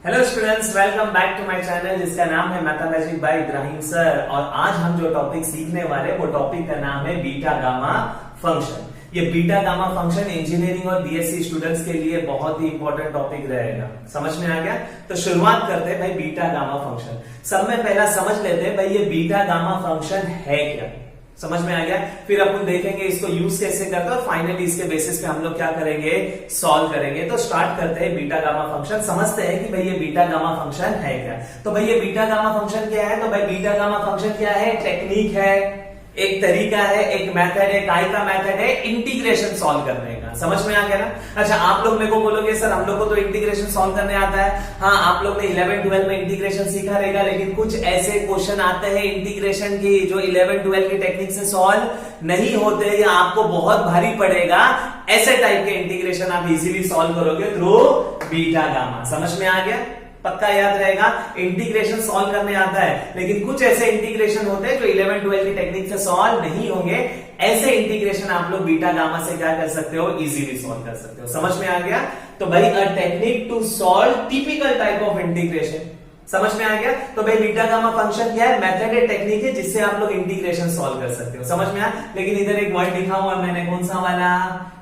Hello students, welcome back to my channel जिसका नाम है मैथमेटिक्स बाय इब्राहिम सर। और आज हम जो टॉपिक सीखने वाले वो टॉपिक का नाम है बीटा गामा फंक्शन। ये बीटा गामा फंक्शन इंजीनियरिंग और बीएससी स्टूडेंट्स के लिए बहुत ही इंपॉर्टेंट टॉपिक रहेगा। समझ में आ गया? तो शुरुआत करते हैं भाई बीटा गामा फंक्शन। सब में पहला समझ लेते हैं भाई ये बीटा गामा फंक्शन है क्या। समझ में आ गया? फिर अपन देखेंगे इसको यूज कैसे करते हैं और फाइनली इसके बेसिस पे हम लोग क्या करेंगे, सॉल्व करेंगे। तो स्टार्ट करते हैं बीटा गामा फंक्शन। समझते हैं कि भाई ये बीटा गामा फंक्शन है क्या। तो भाई ये बीटा गामा फंक्शन क्या है? तो भाई बीटा गामा फंक्शन क्या है? टेक्निक है, एक तरीका है, एक मेथड है। काय का मेथड है? इंटीग्रेशन सॉल्व करने का। समझ में आ गया ना? अच्छा, आप लोग मेरे को बोलोगे सर हम लोग को तो इंटीग्रेशन सॉल्व करने आता है। हाँ, आप लोग ने 11-12 में इंटीग्रेशन सीखा रहेगा, लेकिन कुछ ऐसे क्वेश्चन आते हैं इंटीग्रेशन की जो 11-12 की टेक्निक से सॉल्व नहीं होते या आपको बहुत भारी पड़ेगा। ऐसे टाइप के इंटीग्रेशन आप इजीली सॉल्व करोगे थ्रू बीटा गामा। समझ में आ गया? पक्का याद रहेगा। इंटीग्रेशन सॉल्व करने आता है, लेकिन कुछ ऐसे इंटीग्रेशन होते हैं जो 11-12 की टेक्निक से सॉल्व नहीं होंगे। ऐसे इंटीग्रेशन आप लोग बीटा गामा से क्या कर सकते हो, इजीली सॉल्व कर सकते हो। समझ में आ गया? तो भाई a technique to solve typical type of integration. समझ में आ गया? तो भाई बीटा गामा फंक्शन क्या है? मेथड है, टेक्निक है जिससे आप लोग इंटीग्रेशन सॉल्व कर सकते हो। समझ में आ? लेकिन इधर एक वर्ड लिखा हुआ मैंने, कौन सा वाला?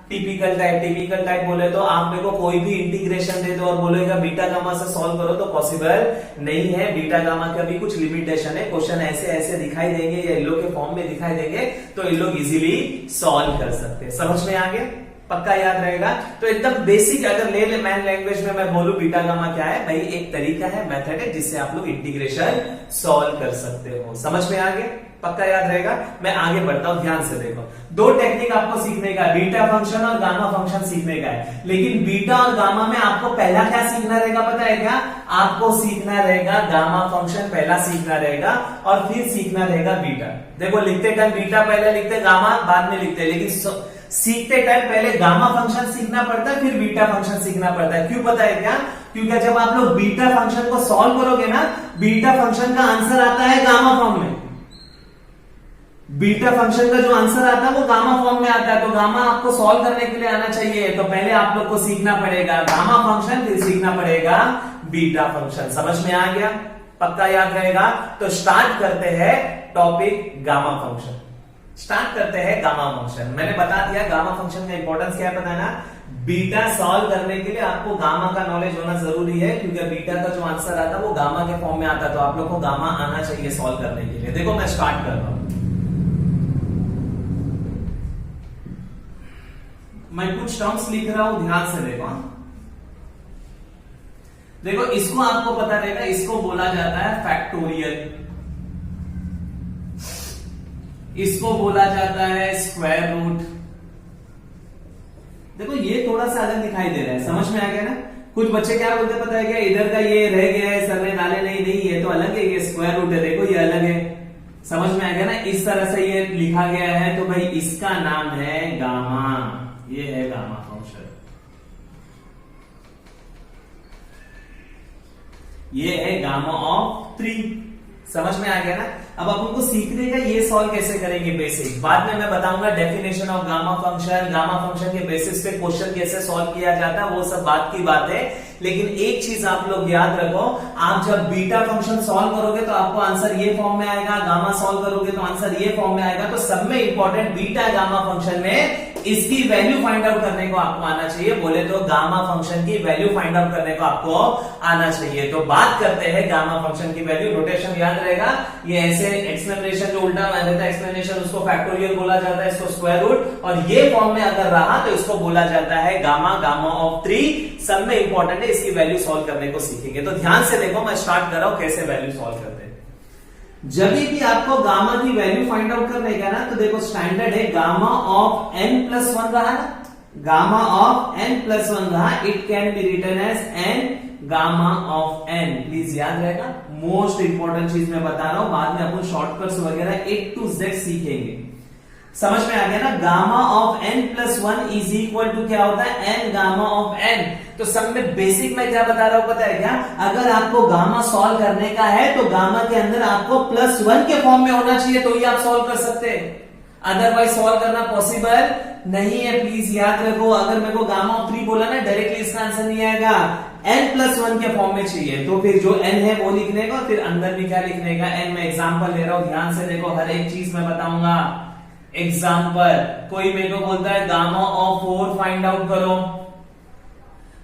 Typical type. टिपिकल टाइप बोले तो आप मेरे को कोई भी इंटीग्रेशन दे दो और बोलेगा बीटा गामा से सॉल्व करो, तो पॉसिबल नहीं है। बीटा गामा का भी कुछ लिमिटेशन है। क्वेश्चन ऐसे ऐसे दिखाई देंगे या इन लोग के फॉर्म में दिखाई देंगे तो इन लोग इजीली सॉल्व कर सकते हैं। समझ में आ गया? पक्का याद रहेगा। तो एकदम बेसिक अगर ले मैन लैंग्वेज में मैं बोलूं बीटा गामा क्या है, भाई एक तरीका है, मेथड है जिससे आप लोग इंटीग्रेशन सॉल्व कर सकते हो। समझ में आ गया? पक्का याद रहेगा। मैं आगे बढ़ता हूं, ध्यान से देखो। दो टेक्निक आपको सीखने का, बीटा फंक्शन और गामा फंक्शन सीखने का है। लेकिन बीटा और गामा में आपको पहला क्या सीखना रहेगा पता है क्या? आपको सीखना रहेगा गामा फंक्शन, पहला सीखना रहेगा और फिर सीखना रहेगा बीटा। देखो लिखते टाइम बीटा पहले लिखते, गामा बाद में लिखते, लेकिन सीखते टाइम पहले गामा फंक्शन सीखना पड़ता है, फिर बीटा फंक्शन सीखना पड़ता है। क्यों पता है क्या? क्योंकि जब आप लोग बीटा फंक्शन को सॉल्व करोगे ना, बीटा फंक्शन का आंसर आता है गामा फॉर्म में। बीटा फंक्शन का जो आंसर आता है वो गामा फॉर्म में आता है। तो गामा आपको सॉल्व करने के लिए आना चाहिए, तो पहले आप लोग को सीखना पड़ेगा गामा फंक्शन, फिर सीखना पड़ेगा बीटा फंक्शन। समझ में आ गया? पक्का याद रहेगा। तो स्टार्ट करते हैं टॉपिक गामा फंक्शन। स्टार्ट करते हैं गामा फंक्शन। मैंने बता दिया गामा फंक्शन का इंपॉर्टेंस क्या है, पता है ना? बीटा सॉल्व करने के लिए आपको गामा का नॉलेज होना जरूरी है, क्योंकि बीटा का जो आंसर आता है वो गामा के फॉर्म में आता है। तो आप लोग को गामा आना चाहिए सॉल्व करने के लिए। देखो मैं स्टार्ट कर रहा हूं। मैं कुछ टर्म्स लिख रहा हूं, ध्यान से देखो। देखो इसको आपको पता रहेगा, इसको बोला जाता है फैक्टोरियल, इसको बोला जाता है स्क्वायर रूट। देखो ये थोड़ा सा अलग दिखाई दे रहा है। समझ में आ गया ना? कुछ बच्चे क्या बोलते पता है क्या? इधर का ये रह गया है, सर ने डाले नहीं, ये तो अलग है, ये स्क्वायर रूट है। देखो ये अलग है। समझ में आ गया ना? इस तरह से ये लिखा गया है, तो भाई इसका नाम है गामा। ये है गामा फंक्शन, ये है गामा ऑफ 3। समझ में आ गया ना? अब अपन को सीखने का ये सॉल्व कैसे करेंगे बेसिक, बाद में मैं बताऊंगा definition of gamma function, gamma function के बेसिस पे क्वेश्चन कैसे सॉल्व किया जाता है, वो सब बात की बात है। लेकिन एक चीज आप लोग याद रखो, आप जब बीटा फंक्शन सॉल्व करोगे तो आपको आंसर ये फॉर्म में आएगा, गामा सॉल्व करोगे तो आंसर ये फॉर्म में आएगा। तो सब में इंपॉर्टेंट बीटा गामा फंक्शन में इसकी वैल्यू फाइंड आउट करने को आपको आना चाहिए। बोले तो गामा फंक्शन की वैल्यू फाइंड आउट करने को आपको आना चाहिए। तो बात करते हैं गामा फंक्शन की वैल्यू। नोटेशन याद रहेगा, ये ऐसे एक्सप्लेनेशन जो उल्टा रहता है एक्सप्लेनेशन, उसको फैक्टोरियल बोला जाता है, इसको स्क्वायर रूट, और ये फॉर्म में अगर रहा तो इसको बोला जाता है गामा, गामा ऑफ 3। सब में इंपॉर्टेंट है, इसकी वैल्यू सॉल्व करने को सीखेंगे। तो ध्यान से देखो, मैं स्टार्ट कर रहा हूं कैसे वैल्यू सॉल्व करते हैं। जब भी आपको गामा की वैल्यू फाइंड आउट करने का ना, तो देखो स्टैंडर्ड है गामा ऑफ n+1 रहा ना, गामा ऑफ n+1 रहा, it can be written as n gamma of n। प्लीज याद रहेगा, मोस्ट इंपॉर्टेंट चीज मैं बता रहा हूं, बाद में अपन शॉर्टकट्स वगैरह A to Z सीखेंगे। समझ में आ गया ना? Gamma of n+1 is equal to क्या होता है? n gamma of n। तो सब में बेसिक में क्या बता रहा हूं पता है क्या? अगर आपको गामा सॉल्व करने का है तो गामा के अंदर आपको +1 के फॉर्म में होना चाहिए, तो ही आप सॉल्व कर सकते हैं। अदरवाइज सॉल्व करना पॉसिबल नहीं है। प्लीज याद रखो, अगर मेरे को गामा ऑफ 3 बोला ना, डायरेक्टली इसका आंसर नहीं आएगा। n+1 के फॉर्म में चाहिए, तो फिर जो n है वो लिखने का, फिर अंदर भी क्या लिखने का n। मैं एग्जांपल ले रहा हूं, ध्यान से देखो, हर एक चीज मैं बताऊंगा। एग्जांपल, कोई मेरे को बोलता है गामा ऑफ 4 फाइंड आउट करो,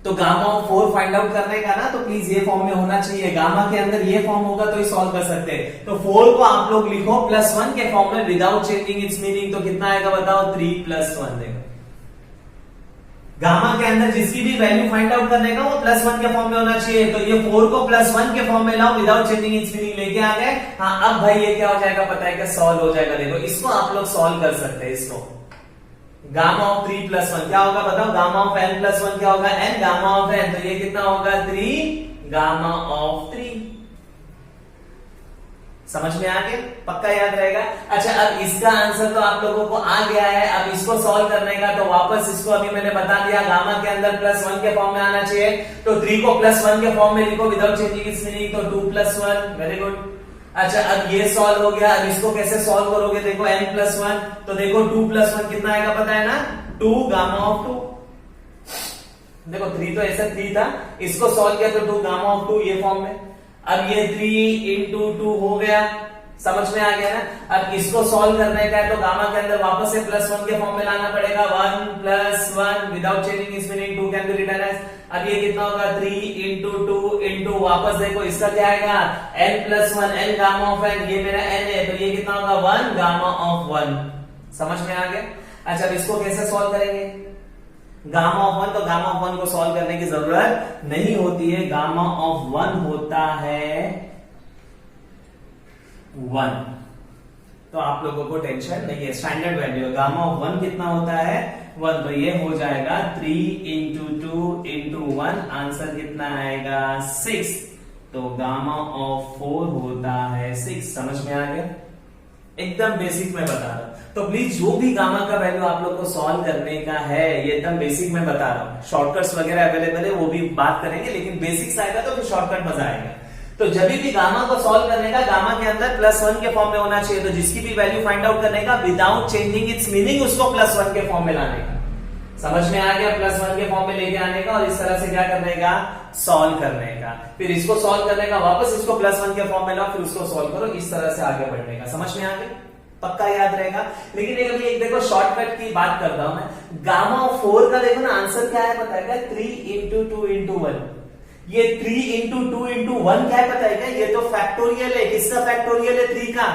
तो गामा ऑफ 4 फाइंड आउट करने का ना, तो प्लीज ये फॉर्म में होना चाहिए। गामा के अंदर ये फॉर्म होगा तो ही सॉल्व कर सकते हैं। तो 4 को आप लोग लिखो +1 के फॉर्म में विदाउट चेंजिंग इट्स मीनिंग, तो कितना आएगा बताओ? 3+1। देखो गामा के अंदर जिसकी भी वैल्यू फाइंड आउट करने का वो +1 के फॉर्म में होना चाहिए। तो ये 4 को +1 के फॉर्म में लाओ विदाउट चेंजिंग इट्स मीनिंग, लेके आ गए। हाँ, अब भाई ये क्या हो जाएगा पता है क्या? सॉल्व हो जाएगा। देखो इसको आप लोग सॉल्व कर सकते हैं। इसको गामा ऑफ 3+1 क्या होगा बताओ? गामा ऑफ n+1 क्या होगा? n गामा ऑफ n, तो ये कितना होगा? 3 गामा ऑफ 3। समझ में आ गया? पक्का याद रहेगा। अच्छा, अब इसका आंसर तो आप लोगों को आ गया है। अब इसको सॉल्व करने का, तो वापस इसको अभी मैंने बता दिया, गामा के अंदर +1 के फॉर्म में आना चाहिए। तो 3 को +1 के फॉर्म में लिखो विदाउट चेंजिंग इट्स मीनिंग, तो 2+1। Very good. अच्छा, अब ये सॉल्व हो गया। अब इसको कैसे सॉल्व करोगे? देखो n+1, तो देखो 2+1 कितना आएगा पता है ना? 2 गामा ऑफ 2। देखो 3 तो ऐसा 3 था, इसको सॉल्व किया तो 2 गामा ऑफ 2 ये फॉर्म में। अब ये 3 × 2 हो गया। समझ में आ गया ना? अब इसको सॉल्व करने का है तो गामा के अंदर वापस से +1 के फॉर्म में लाना पड़ेगा। 1+1 without changing its meaning 2 can be written as. अब ये कितना होगा? 3 × 2 × वापस देखो इसका क्या आएगा? n+1, n gamma of n, ये मेरा n है, तो ये कितना होगा? 1 गामा ऑफ 1। समझ में आ गया? अच्छा, अब इसको कैसे सॉल्व करेंगे? गामा ऑफ 1, तो गामा ऑफ 1 को सॉल्व करने की जरूरत नहीं होती है। गामा ऑफ 1 होता है 1, तो आप लोगों को टेंशन नहीं है, स्टैंडर्ड वैल्यू है। गामा ऑफ 1 कितना होता है? 1, तो ये हो जाएगा 3 × 2 × 1, आंसर कितना आएगा? 6। तो गामा ऑफ 4 होता है 6। समझ में आ गया? एकदम बेसिक में बता रहा हूं, तो प्लीज जो भी गामा का वैल्यू आप लोग को सॉल्व करने का है, ये एकदम बेसिक में बता रहा हूं। शॉर्टकट्स वगैरह अवेलेबल है, वो भी बात करेंगे, लेकिन बेसिक्स आएगा तो फिर शॉर्टकट मजा आएगा। तो जब भी गामा को सॉल्व करने का, गामा के अंदर +1 के फॉर्म में होना चाहिए। तो जिसकी भी वैल्यू फाइंड आउट करने का विदाउट चेंजिंग इट्स मीनिंग, उसको +1 के फॉर्म में लाने का। समझ में आ गया? +1 के फॉर्म में लेके आने का और इस तरह से क्या करने का? सॉल्व करने का। फिर इसको सॉल्व करने का, वापस इसको +1 के फॉर्म में लाओ, फिर उसको सॉल्व करो, इस तरह से आगे बढ़ने का। समझ में आ गया? पक्का याद रहेगा। लेकिन एक देखो शॉर्टकट की बात करता हूं मैं। गामा ऑफ 4 का देखो ना आंसर क्या है पता है क्या? 3 × 2 × 1। ये 3 × 2 × 1 क्या है पता है क्या? ये तो फैक्टोरियल है। किसका फैक्टोरियल है? 3 का।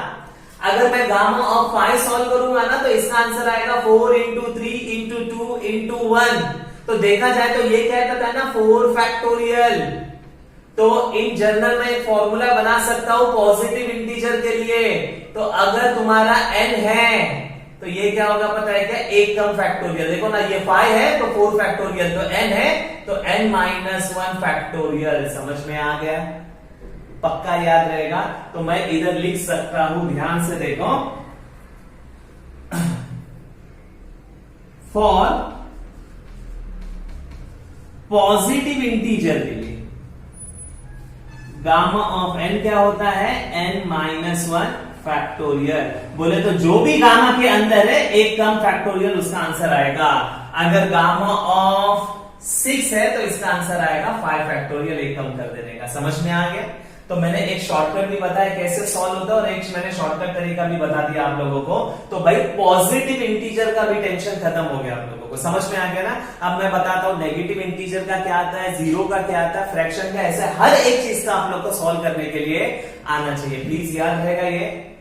अगर मैं गामा ऑफ 5 सॉल्व करूंगा ना, तो इसका आंसर आएगा 4 × 3 × 2 × 1। तो देखा जाए तो ये क्या कहता है ना? 4 फैक्टोरियल। तो इन जनरल में एक फॉर्मूला बना सकता हूं पॉजिटिव इंटीजर के लिए। तो अगर तुम्हारा n है तो ये क्या होगा पता है क्या? 1 कम फैक्टोरियल। देखो ना, ये 5 है तो 4 फैक्टोरियल, तो n है तो n-1 फैक्टोरियल। समझ में आ गया? पक्का याद रहेगा। तो मैं इधर लिख सकता हूं, ध्यान से देखो, फॉर पॉजिटिव इंटीजर के लिए गामा ऑफ n क्या होता है? n-1 factorial. बोले तो जो भी गामा के अंदर है 1 कम फैक्टोरियल, उसका आंसर आएगा। अगर गामा ऑफ 6 है तो इसका आंसर आएगा 5 फैक्टोरियल, 1 कम कर देने का। समझ में आ गया? तो मैंने एक शॉर्टकट भी बताया कैसे सॉल्व होता है, और एक मैंने शॉर्टकट तरीका भी बता दिया आप लोगों को। तो भाई पॉजिटिव इंटीजर का भी टेंशन खत्म हो गया आप लोगों को। समझ में आ गया ना? अब मैं बताता हूं नेगेटिव इंटीजर का क्या आता है, जीरो का क्या आता है, फ्रैक्शन का, ऐसे हर एक चीज का आप लोग को सॉल्व करने के लिए आना चाहिए। प्लीज याद रहेगा ये।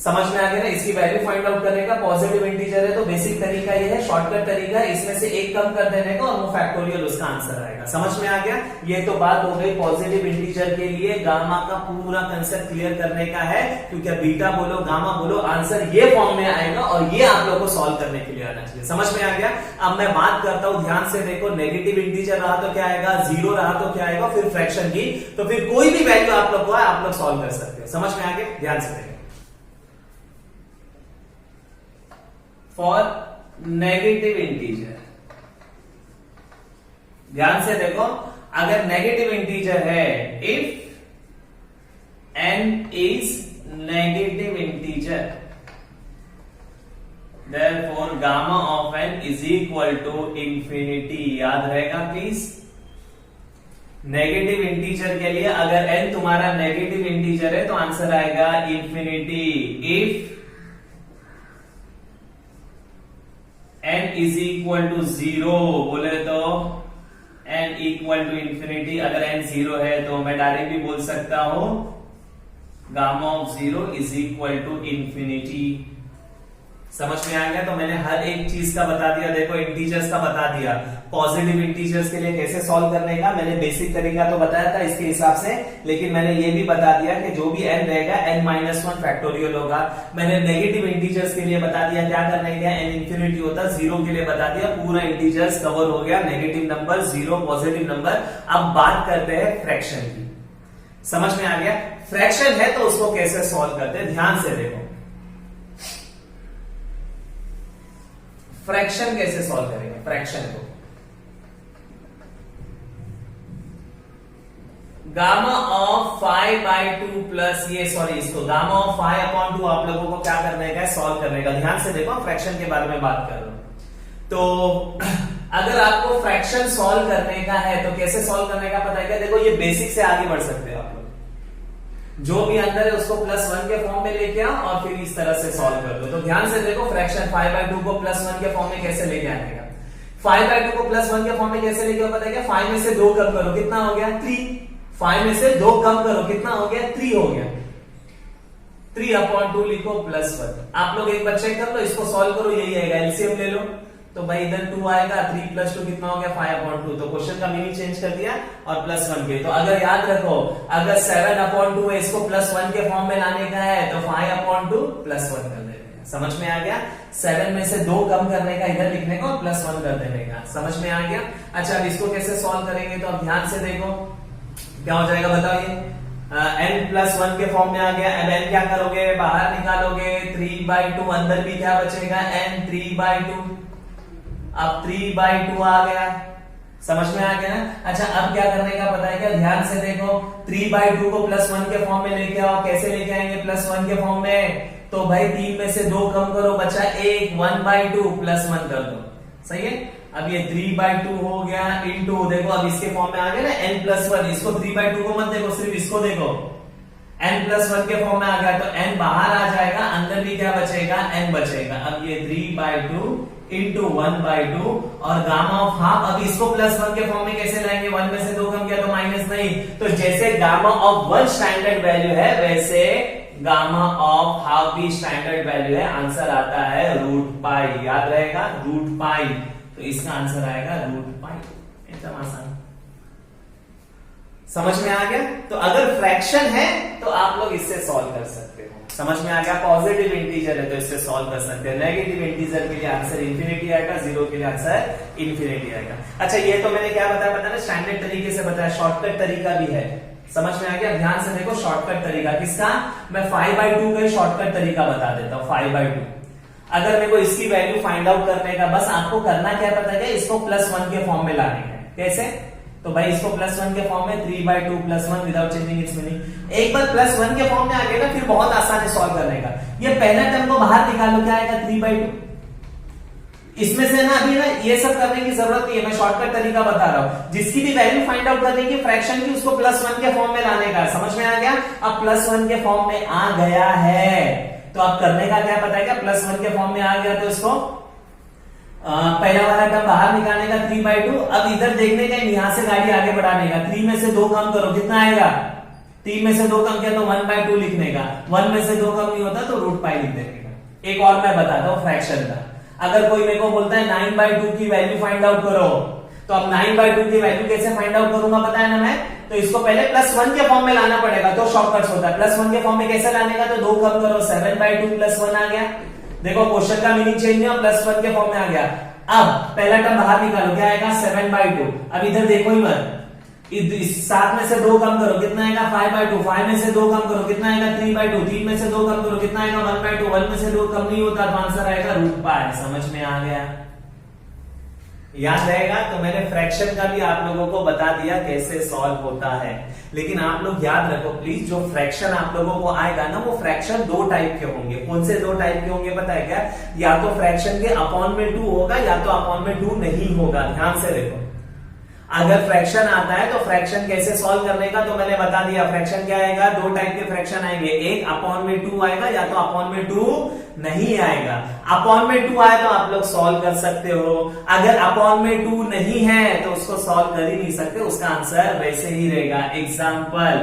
समझ में आ गया ना? इसकी वैल्यू फाइंड आउट करने का, पॉजिटिव इंटीजर है तो बेसिक तरीका ये है, शॉर्टकट तरीका है, इसमें से 1 कम कर देने का और वो फैक्टोरियल उसका आंसर आएगा। समझ में आ गया? ये तो बात हो गई पॉजिटिव इंटीजर के लिए। गामा का पूरा कंसेप्ट क्लियर करने का है, क्योंकि बीटा बोलो गामा बोलो आंसर ये फॉर्म में आएगा और ये आप लोग को सॉल्व करने के लिए आना चाहिए। समझ में आ गया? अब मैं बात करता हूं, ध्यान से देखो, नेगेटिव इंटीजर रहा तो क्या आएगा, जीरो रहा तो क्या आएगा, फिर फ्रैक्शन की, तो फिर कोई भी वैल्यू आप लोग को है आप लोग सॉल्व कर सकते हो। समझ में आ गया? ध्यान से देखो, फॉर नेगेटिव इंटीजर, ध्यान से देखो, अगर नेगेटिव इंटीजर है, if n is negative integer, therefore gamma of n is equal to infinity. याद रहेगा प्लीज? नेगेटिव इंटीजर के लिए अगर n तुम्हारा नेगेटिव इंटीजर है तो आंसर आएगा infinity. If n is equal to 0 बोले तो n इक्वल टू इंफिनिटी। अगर n 0 है तो मैं डायरेक्टली बोल सकता हूं gamma of 0 is equal to infinity. समझ में आ गया? तो मैंने हर एक चीज का बता दिया। देखो इंटीजर्स का बता दिया, पॉजिटिव इंटीजर्स के लिए कैसे सॉल्व करने का मैंने बेसिक तरीका तो बताया था इसके हिसाब से, लेकिन मैंने ये भी बता दिया कि जो भी n रहेगा n-1 फैक्टोरियल होगा। मैंने नेगेटिव इंटीजर्स के लिए बता दिया क्या करने का, n इंफिनिटी होता 0 के लिए बता दिया। पूरा इंटीजर्स कवर हो गया, नेगेटिव नंबर 0 पॉजिटिव नंबर। अब बात करते हैं फ्रैक्शन की। समझ में आ गया? फ्रैक्शन है तो उसको कैसे सॉल्व करते हैं, ध्यान से देखो। फ्रैक्शन कैसे सॉल्व करेंगे? फ्रैक्शन को गामा ऑफ 5/2 प्लस ये सॉरी इसको गामा ऑफ 5/2 आप लोगों को क्या करने का है, सॉल्व करने का। ध्यान से देखो, फ्रैक्शन के बारे में बात कर रहा हूं। तो अगर आपको फ्रैक्शन सॉल्व करने का है तो कैसे सॉल्व करने का पता है क्या? देखो ये बेसिक से आगे बढ़ सकते हो आप लोग। जो भी अंदर है उसको +1 के फॉर्म में लेके आओ और फिर इस तरह से सॉल्व कर दो। तो ध्यान से देखो, फ्रैक्शन 5/2 को +1 के फॉर्म में कैसे लेके आने का। 5/2 को +1 के फॉर्म में कैसे लेके आओ पता है क्या? 5 में से 2 कम करो, कितना हो गया? 3। 5 में से 2 कम करो, कितना हो गया? 3 हो गया। 3/2 लिखो +1। आप लोग एक बार चेक कर लो, इसको सॉल्व करो, यही आएगा। एलसीएम ले लो तो भाई इधर 2 आएगा, 3 + 2 कितना हो गया? 5/2। तो क्वेश्चन का मीनिंग चेंज कर दिया और +1 के। तो अगर याद रखो, अगर 7/2 है इसको +1 के फॉर्म में लाने का है तो 5/2 +1 कर देने का। समझ में आ गया? 7 में से 2 कम करने का, इधर लिखने को +1 कर देने का। समझ में आ गया? अच्छा, अब इसको कैसे सॉल्व करेंगे तो अब ध्यान से देखो क्या हो जाएगा, बताओ ये n+1 के फॉर्म में आ गया। अब n क्या करोगे, बाहर निकालोगे, 3/2, अंदर भी क्या बचेगा? n 3/2। अब 3/2 आ गया। समझ में आ गया ना? अच्छा, अब क्या करने का पता है क्या? ध्यान से देखो, 3/2 को +1 के फॉर्म में लेके आओ। कैसे लेके आएंगे +1 के फॉर्म में? तो भाई 3 में से 2 कम करो, बचा 1, 1/2 +1 कर दो। सही है? अब ये 3/2 हो गया इंटू, देखो अब इसके फॉर्म में आ गया ना n+1। इसको 3/2 को मत देखो, सिर्फ इसको देखो, n+1 के फॉर्म में आ गया तो n बाहर आ जाएगा, अंदर भी क्या बचेगा? n बचेगा। अब ये 3/2 इंटू 1/2 और गामा ऑफ हाफ। अब इसको +1 के फॉर्म में कैसे लाएंगे? 1 में से 2 कम किया तो माइनस नहीं, तो जैसे गामा ऑफ 1 स्टैंडर्ड वैल्यू है वैसे गामा ऑफ हाफ भी स्टैंडर्ड वैल्यू है। आंसर आता है √π। याद रहेगा, √π। तो इसका आंसर आएगा √π। एकदम आसान। समझ में आ गया? तो अगर फ्रैक्शन है तो आप लोग इससे सॉल्व कर सकते हो। समझ में आ गया? पॉजिटिव इंटीजर है तो इससे सॉल्व कर सकते हैं। नेगेटिव इंटीजर के लिए आंसर इंफिनिटी आएगा, 0 के लिए आंसर इंफिनिटी आएगा। अच्छा, ये तो मैंने क्या बताया पता ना, स्टैंडर्ड तरीके से बताया, शॉर्टकट तरीका भी है। समझ में आ गया? ध्यान से देखो, शॉर्टकट तरीका किसका? मैं 5/2 का शॉर्टकट तरीका बता देता हूं। 5/2 अगर मेरे को इसकी वैल्यू फाइंड आउट करने का, बस आपको करना क्या पता है? इसको +1 के फॉर्म में लाने का। कैसे? तो भाई इसको +1 के फॉर्म में 3/2 +1 विदाउट चेंजिंग इट्स मीनिंग। एक बार +1 के फॉर्म में आ गया ना, फिर बहुत आसान है सॉल्व करने का। ये पहला टर्म को बाहर निकालो, क्या आएगा? 3/2। इसमें से ना अभी ना ये सब करने की जरूरत नहीं है, मैं शॉर्टकट तरीका बता रहा हूं। जिसकी भी वैल्यू फाइंड आउट करने की फ्रैक्शन की, उसको +1 के फॉर्म में लाने का। समझ में आ गया? अब +1 के फॉर्म में आ गया है तो अब करने का क्या पता है क्या? +1 के फॉर्म में आ गया तो इसको पहला वाला टर्म बाहर निकालने का 3/2। अब इधर देखने का, यहां से गाड़ी आगे बढ़ाने का। 3 में से 2 कम करो, कितना आएगा? 3 में से 2 कम किया तो 1/2 लिखने का। 1 में से 2 कम नहीं होता तो √π लिख देने का। एक और मैं बताता हूं फ्रैक्शन का। अगर कोई मेरे को बोलता है 9/2 की वैल्यू फाइंड आउट करो, तो अब 9/2 की वैल्यू कैसे फाइंड आउट करूंगा पता है ना मैं? तो इसको पहले +1 के फॉर्म में लाना पड़ेगा, तो शॉर्टकट्स होता है। +1 के फॉर्म में कैसे लाने का? तो 2 कम करो, 7/2 +1 आ गया। देखो क्वेश्चन का मीनिंग चेंज हुआ, +1 के फॉर्म में आ गया। अब पहला टर्म बाहर निकालो, क्या आएगा? 7/2। अब इधर देखो ही मत, 7 में से 2 कम करो, कितना आएगा? 5/2। 5 में से 2 कम करो, कितना आएगा? 3/2। 3 में से 2 कम करो, कितना आएगा? 1/2। 1 में से 2 कम नहीं होता तो आंसर आएगा √π। समझ में आ गया? याद रहेगा? तो मैंने फ्रैक्शन का भी आप लोगों को बता दिया कैसे सॉल्व होता है। लेकिन आप लोग याद रखो प्लीज, जो फ्रैक्शन आप लोगों को आएगा ना, वो फ्रैक्शन 2 टाइप के होंगे। कौन से 2 टाइप के होंगे पता है क्या? या तो फ्रैक्शन के अपॉन में 2 होगा, या तो अपॉन में 2 नहीं होगा। ध्यान से देखो, अगर फ्रैक्शन आता है तो फ्रैक्शन कैसे सॉल्व करने का तो मैंने बता दिया। फ्रैक्शन क्या आएगा, दो टाइप के फ्रैक्शन आएंगे, एक अपॉन में 2 आएगा या तो अपॉन में 2 नहीं आएगा। अपॉन में 2 आए तो आप लोग सॉल्व कर सकते हो, अगर अपॉन में 2 नहीं है तो उसको सॉल्व कर ही नहीं सकते, उसका आंसर वैसे ही रहेगा। एग्जाम्पल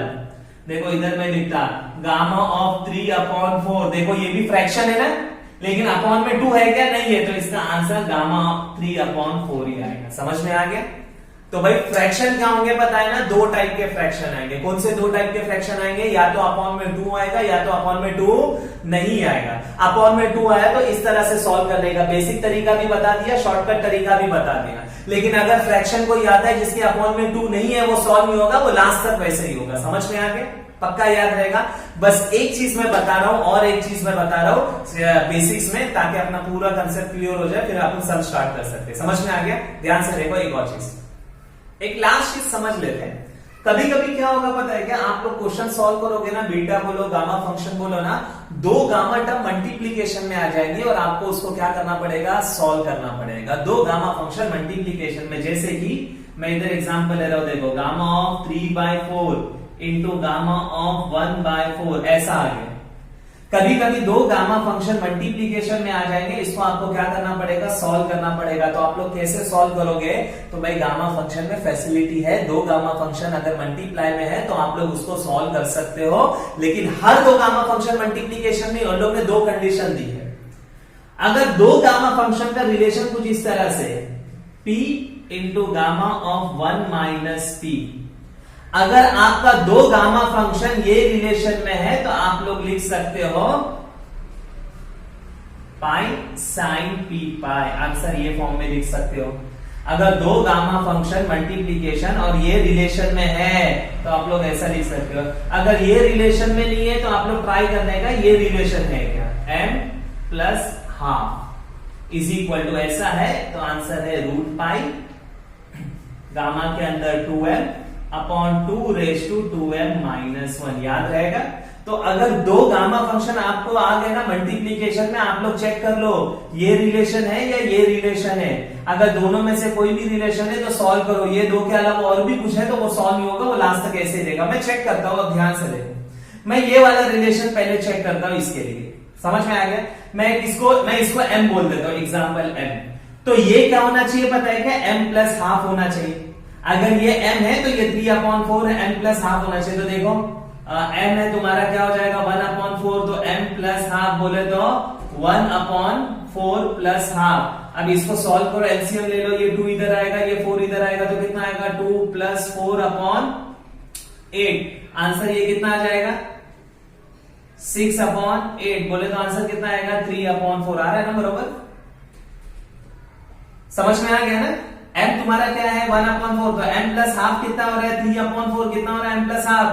देखो इधर में लिखता गामा ऑफ 3/4, देखो ये भी फ्रैक्शन है ना, लेकिन अपॉन में 2 है क्या, नहीं है, तो इसका आंसर गामा ऑफ 3/4 ही आएगा। समझ में आ गया। तो भाई फ्रैक्शन क्या होंगे पता है ना, दो टाइप के फ्रैक्शन आएंगे। कौन से दो टाइप के फ्रैक्शन आएंगे, या तो अपॉन में 2 आएगा या तो अपॉन में 2 नहीं आएगा। अपॉन में 2 आया तो इस तरह से सॉल्व कर देगा, बेसिक तरीका भी बता दिया, शॉर्टकट तरीका भी बता दिया। लेकिन अगर फ्रैक्शन कोई आता है जिसके अपॉन में 2 नहीं है, वो सॉल्व नहीं होगा, वो लास्ट तक वैसे ही होगा। समझ में आ गया, पक्का याद रहेगा। बस एक चीज मैं बता रहा हूं और एक चीज मैं बता रहा हूं बेसिक्स में, ताकि अपना पूरा कंसेप्ट क्लियर हो जाए, फिर अपन सब स्टार्ट कर सकते हैं। समझ में आ गया, ध्यान से देखो। एक और चीज, एक लास्ट चीज समझ लेते हैं। कभी कभी क्या होगा पता है क्या, आप लोग क्वेश्चन सॉल्व करोगे ना, बीटा बोलो गामा फंक्शन बोलो ना, दो गामा टर्म मल्टीप्लीकेशन में आ जाएंगे और आपको उसको क्या करना पड़ेगा, सॉल्व करना पड़ेगा। दो गामा फंक्शन मल्टीप्लीकेशन में, जैसे कि मैं इधर एग्जांपल ले रहा हूं, देखो gamma of 3/4 into gamma of 1/4 ऐसा आ गया। कभी कभी दो गामा फंक्शन मल्टीप्लीकेशन में आ जाएंगे, इसको आपको क्या करना पड़ेगा, सॉल्व करना पड़ेगा। तो आप लोग कैसे सॉल्व करोगे, तो भाई गामा फंक्शन में फैसिलिटी है, दो गामा फंक्शन अगर मल्टीप्लाई में है तो आप लोग उसको सॉल्व कर सकते हो, लेकिन हर दो गामा फंक्शन मल्टीप्लीकेशन में उन लोग ने दो कंडीशन दी है। अगर दो गामा फंक्शन का रिलेशन कुछ इस तरह से p into gamma of 1 minus p, अगर आपका दो गामा फंक्शन ये रिलेशन में है तो आप लोग लिख सकते हो पाई साइन पी पाई, आंसर ये फॉर्म में लिख सकते हो। अगर दो गामा फंक्शन मल्टीप्लीकेशन और ये रिलेशन में है तो आप लोग ऐसा लिख सकते हो। अगर ये रिलेशन में नहीं है तो आप लोग ट्राई करने का ये रिलेशन है क्या, m plus half is equal to ऐसा है, तो आंसर है रूट पाई गामा के अंदर 2m upon 2 raise to 2m minus 1, याद रहेगा। तो अगर दो गामा फंक्शन आपको आ गए ना मल्टीप्लीकेशन में, आप लोग चेक कर लो ये रिलेशन है या ये रिलेशन है। अगर दोनों में से कोई भी रिलेशन है तो सॉल्व करो, ये दो के अलावा और भी कुछ है तो वो सॉल्व नहीं होगा, वो लास्ट तक ऐसे ही रहेगा। मैं चेक करता हूं, ध्यान से देखो, मैं ये वाला रिलेशन पहले चेक करता हूं, इसके लिए समझ में आ गया। मैं इसको m बोल देता हूं, एग्जाम्पल m। तो ये क्या होना चाहिए पता है क्या, m प्लस हाफ होना चाहिए। अगर ये m है तो ये 3/4 है, m प्लस हाफ होना चाहिए। तो देखो m है तुम्हारा, क्या हो जाएगा 1/4, तो m प्लस हाफ बोले तो 1/4 प्लस हाफ। अब इसको सॉल्व करो, एलसीएम ले लो, ये 2 इधर आएगा, ये 4 इधर आएगा, तो कितना आएगा 2 प्लस 4/8। आंसर ये कितना आ जाएगा 6/8, बोले तो आंसर कितना आएगा 3/4। आ रहा है ना बरोबर, समझ में आ गया ना। m तुम्हारा क्या है 1/4, तो m प्लस हाफ कितना हो रहा है 3/4, कितना हो रहा है m प्लस हाफ,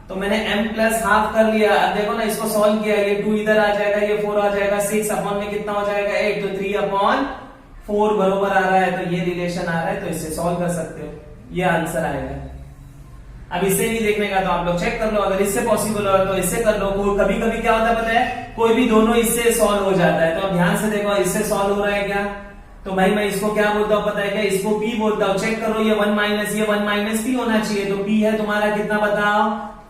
तो मैंने m प्लस हाफ कर लिया। अब देखो ना, इसको सॉल्व किया, ये 2 इधर आ जाएगा, ये 4 आ जाएगा, 6 अपॉन में कितना हो जाएगा 8, तो 3/4 बरोबर आ रहा है, तो ये रिलेशन आ रहा है, तो इससे सॉल्व कर सकते हो, ये आंसर आएगा। अब इससे नहीं देखने का तो आप लोग चेक कर लो, अगर इससे पॉसिबल हो तो इससे कर लो। कभी कभी क्या होता है पता है, कोई भी दोनों इससे सॉल्व हो जाता है, तो अब ध्यान से देखो इससे सॉल्व हो रहा है क्या, तो भाई मैं इसको क्या बोलता हूं पता है क्या, इसको p बोलता हूं। चेक करो, ये 1 माइनस p होना चाहिए, तो p है तुम्हारा कितना बताओ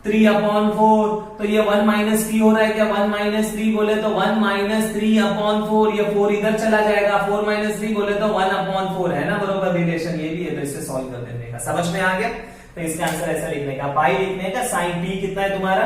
3/4, तो ये 1 माइनस p हो रहा है क्या, 1 माइनस 3 बोले तो 1 माइनस 3/4, ये 4 इधर चला जाएगा, 4 माइनस 3 बोले तो 1/4 है ना बरोबर, रिलेशन ये भी है, तो इससे सॉल्व कर देने का। समझ में आ गया, तो इसका आंसर ऐसा लिखने का, पाई लिखने का, साइन p कितना है तुम्हारा,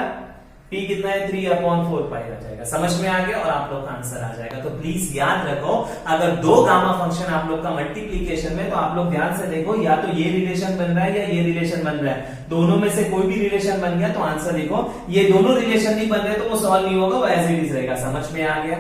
p कितना है 3/4 पाई आ जाएगा। समझ में आ गया और आप लोग का आंसर आ जाएगा। तो प्लीज याद रखो, अगर दो गामा फंक्शन आप लोग का मल्टीप्लीकेशन में, तो आप लोग ध्यान से देखो, या तो ये रिलेशन बन रहा है या ये रिलेशन बन रहा है, दोनों में से कोई भी रिलेशन बन गया तो आंसर देखो। ये दोनों रिलेशन नहीं बन रहे तो वो सॉल्व नहीं होगा, वो एज इट इज रहेगा। समझ में आ गया,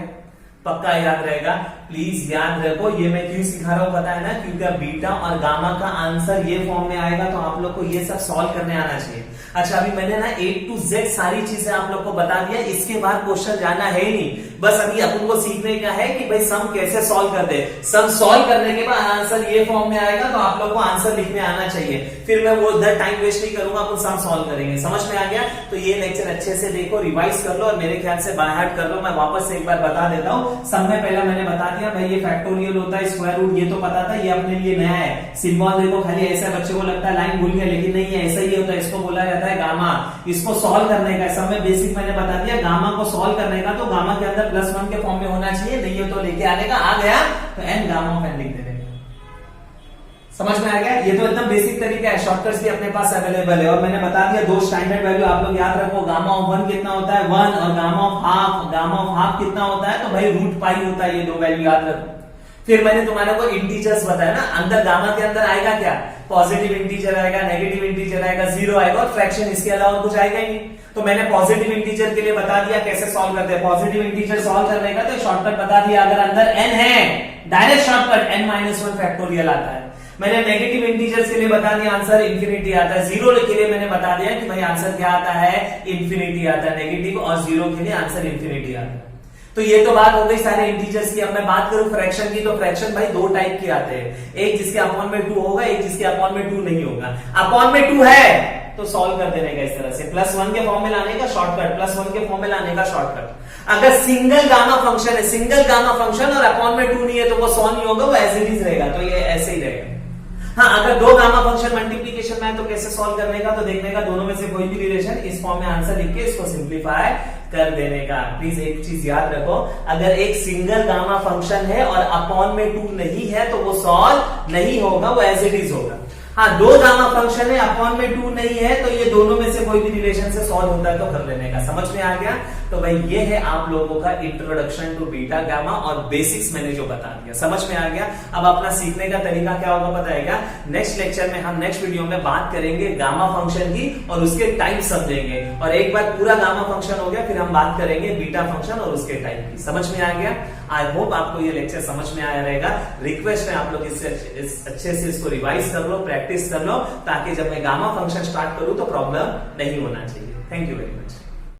पक्का याद रहेगा, प्लीज याद रखो। ये मैं क्यों सिखा रहा हूं पता है ना, क्योंकि बीटा और गामा का आंसर ये फॉर्म में आएगा, तो आप लोग को ये सब सॉल्व करने आना चाहिए। अच्छा, अभी मैंने ना A to Z सारी चीजें आप लोग को बता दिया, इसके बाद क्वेश्चन जाना है ही नहीं, बस अभी अपन को सीखने का है कि भाई सम कैसे सॉल्व कर दे। सम सॉल्व करने के बाद आंसर ये फॉर्म में आएगा, तो आप लोग को आंसर लिखने आना चाहिए, फिर मैं वो उधर टाइम वेस्ट नहीं करूंगा, अपन सम सॉल्व करेंगे। समझ में आ गया, तो ये लेक्चर अच्छे से देखो, रिवाइज कर लो और मेरे ख्याल से बाय हार्ट कर लो। मैं वापस से एक बार बता देता हूँ, सम में पहला मैंने बता दिया भाई ये फैक्टोरियल होता है, स्क्वायर रूट ये तो पता था, ये अपने लिए नया है। सिंबल देखो खाली ऐसा, बच्चे को लगता है लाइन भूल गया, लेकिन नहीं है, ऐसा ही होता है। इसको बोला जाता है गामा। इसको सॉल्व करने का सब में बेसिक मैंने बता दिया। गामा को सॉल्व करने का तो गामा के अंदर +1 के फॉर्म में होना चाहिए, नहीं है तो लेके आने का, आ गया तो n गामा ऑफ n लिख देने का। समझ में आ गया? ये तो एकदम बेसिक तरीका है, शॉर्टकट्स भी अपने पास अवेलेबल है। और मैंने बता दिया दो स्टैंडर्ड वैल्यू आप लोग याद रखो, गामा ऑफ 1 कितना होता है 1, और gamma of half, gamma of half कितना होता है तो भाई √π होता है। ये दो वैल्यू याद रखो। फिर मैंने तुम्हारे को इंटीजर्स बताया ना, अंदर गामा के अंदर आएगा क्या, पॉजिटिव इंटीजर आएगा, नेगेटिव इंटीजर आएगा, 0 आएगा और फ्रैक्शन, इसके अलावा कुछ आएगा ही नहीं। तो मैंने पॉजिटिव इंटीजर के लिए बता दिया कैसे सॉल्व करते हैं। पॉजिटिव इंटीजर सॉल्व करने का तो शॉर्टकट बता दिया, अगर अंदर n है डायरेक्ट शॉर्टकट n-1 फैक्टोरियल आता है। मैंने नेगेटिव इंटीजर्स के लिए बता दिया आंसर इंफिनिटी आता है। 0 के लिए मैंने बता दिया कि भाई आंसर क्या आता है, इंफिनिटी आता है नेगेटिव, और 0 के लिए आंसर इंफिनिटी आता है। तो ये तो बात हो गई सारे इंटीजर्स की। अब मैं बात करूं फ्रैक्शन की, तो फ्रैक्शन भाई दो टाइप के आते हैं, एक जिसके अपॉन में 2 होगा, एक जिसके अपॉन में 2 नहीं होगा। अपॉन में 2 है तो सॉल्व कर देने का इस तरह से, +1 के फॉर्म में लाने का शॉर्टकट, +1 के फॉर्म में लाने का शॉर्टकट। अगर सिंगल गामा फंक्शन है, सिंगल गामा फंक्शन और अपॉन में 2 नहीं है तो वो 100 नहीं होगा, वो एज इट इज रहेगा, तो ये ऐसे ही रहेगा। हाँ, अगर दो गामा फंक्शन मल्टीप्लीकेशन में है तो कैसे सॉल्व करने का, तो देखने का दोनों में से कोई भी रिलेशन, इस फॉर्म में आंसर लिख के इसको सिंप्लीफाई कर देने का। प्लीज एक चीज याद रखो, अगर एक सिंगल गामा फंक्शन है और अपॉन में 2 नहीं है तो वो सॉल्व नहीं होगा, वो एज इट इज होगा। हाँ, दो गामा फंक्शन है, अपॉन में 2 नहीं है, तो ये दोनों में से कोई भी रिलेशन से सॉल्व होता है तो कर लेने का। समझ में आ गया? तो भाई ये है आप लोगों का इंट्रोडक्शन टू बीटा गामा, और बेसिक्स मैंने जो बता दिया समझ में आ गया। अब अपना सीखने का तरीका क्या होगा पता है क्या? नेक्स्ट लेक्चर में हम नेक्स्ट वीडियो में बात करेंगे गामा फंक्शन की और उसके टाइप समझेंगे, और एक बार पूरा गामा फंक्शन हो गया फिर हम बात करेंगे बीटा फंक्शन और उसके टाइप की। समझ में आ गया? आई होप आपको ये लेक्चर समझ में आया रहेगा। रिक्वेस्ट है आप लोग इससे अच्छे से इसको रिवाइज कर लो, प्रैक्टिस कर लो, ताकि जब मैं गामा फंक्शन स्टार्ट करूं तो प्रॉब्लम नहीं होना चाहिए। Thank you very much.